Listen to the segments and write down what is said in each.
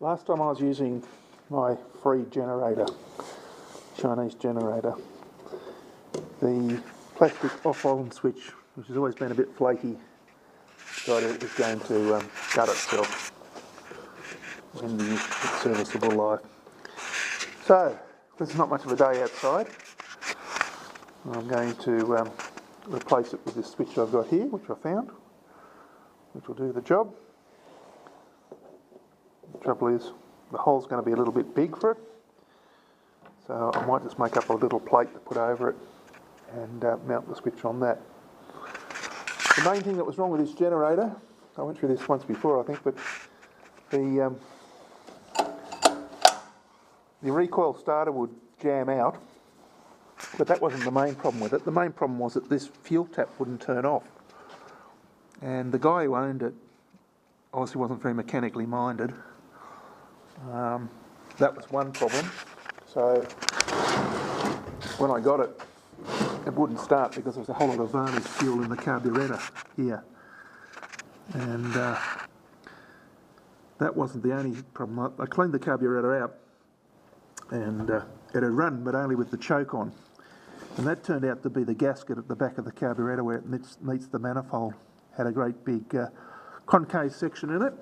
Last time I was using my free generator, Chinese generator, the plastic off-on switch, which has always been a bit flaky, decided it was going to cut itself when the serviceable life. So, this is not much of a day outside. I'm going to replace it with this switch I've got here, which I found, which will do the job. The trouble is, the hole's going to be a little bit big for it, so I might just make up a little plate to put over it and mount the switch on that. The main thing that was wrong with this generator, I went through this once before I think, but the recoil starter would jam out, but that wasn't the main problem with it. The main problem was that this fuel tap wouldn't turn off, and the guy who owned it obviously wasn't very mechanically minded. That was one problem. So when I got it, it wouldn't start because there was a whole lot of varnish fuel in the carburettor here, and that wasn't the only problem. I cleaned the carburettor out, and it had run, but only with the choke on, and that turned out to be the gasket at the back of the carburettor where it meets the manifold. Had a great big concave section in it,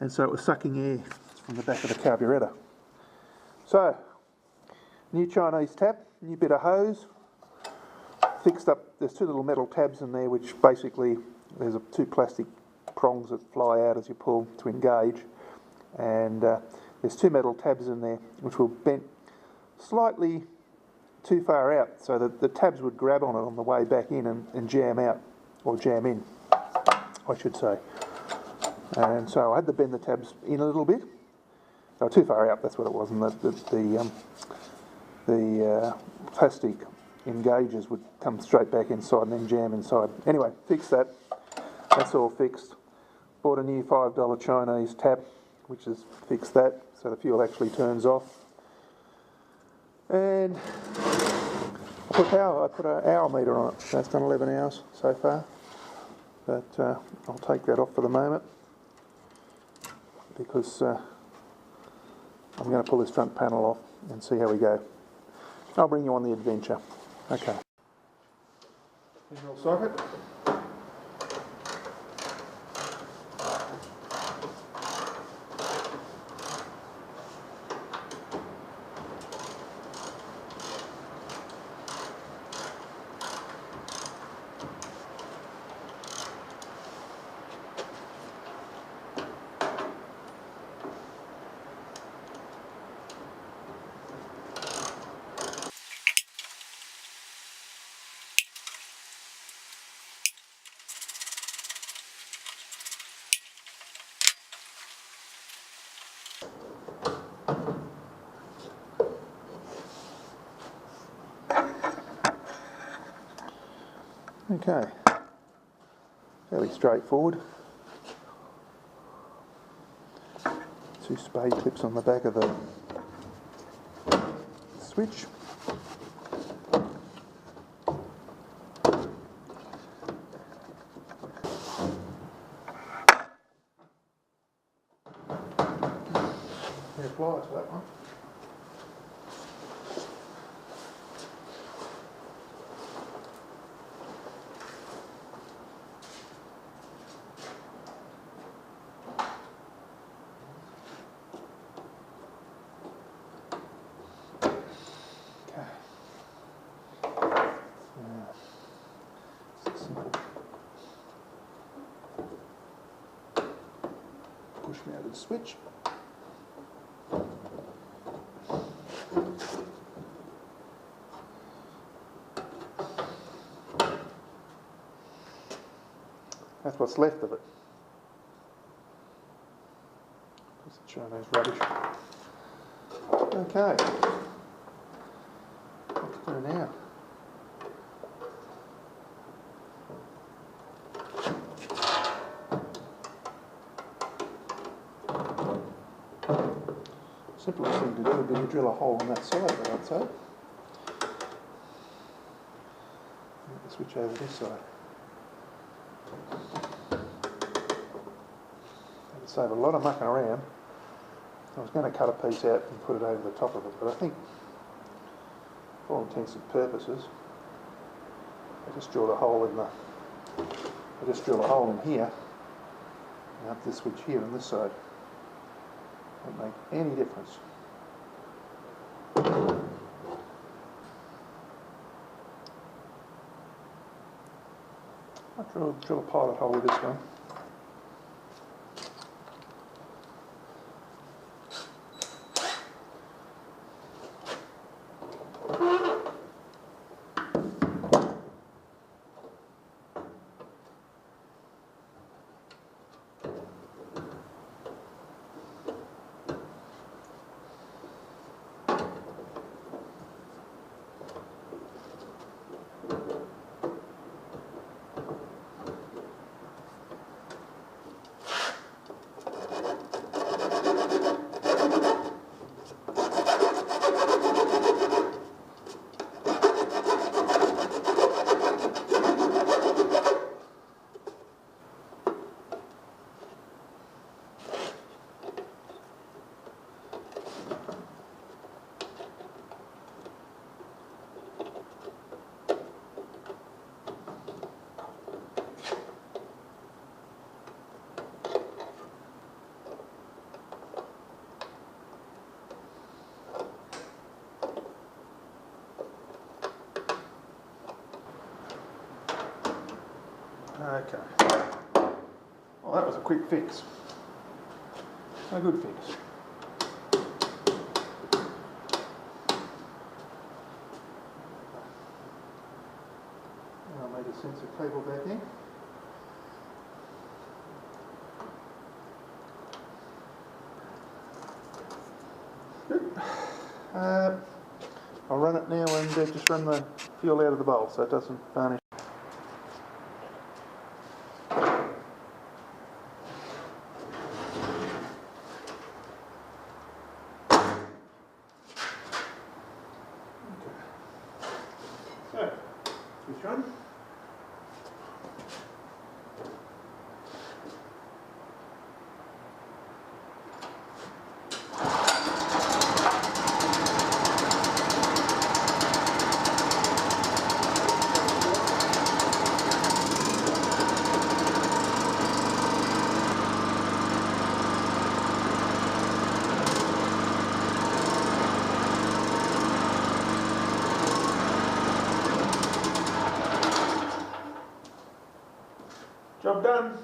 and so it was sucking air from the back of the carburettor. So, new Chinese tap, new bit of hose, fixed up. There's two little metal tabs in there, which basically there's two plastic prongs that fly out as you pull to engage, and there's two metal tabs in there which were bent slightly too far out, so that the tabs would grab on it on the way back in and jam out, or jam in, I should say. And so I had to bend the tabs in a little bit. They were too far out, that's what it was, and the plastic engages would come straight back inside and then jam inside. Anyway, fixed that. That's all fixed. Bought a new $5 Chinese tap, which has fixed that, so the fuel actually turns off. And I put an hour meter on it. So it's done 11 hours so far. But I'll take that off for the moment, because I'm going to pull this front panel off and see how we go. I'll bring you on the adventure. Okay. Mineral socket. Okay, fairly straightforward. Two spade clips on the back of the switch. There pliers for that one. Push mounted switch. That's what's left of it. That's the Chinese rubbish. Okay. What to do now? Simplest thing to do would be to drill a hole on that side, I'd say. Switch over this side. That'd save a lot of mucking around I was going to cut a piece out and put it over the top of it, but I think, for all intents and purposes, I just drilled a hole in here, and up this switch here on this side. Won't make any difference. I'll drill a pilot hole with this one. Okay. Well, that was a quick fix. A good fix. I'll make a sensor cable back in. Good. I'll run it now and just run the fuel out of the bowl so it doesn't varnish. So, switch on. Job done.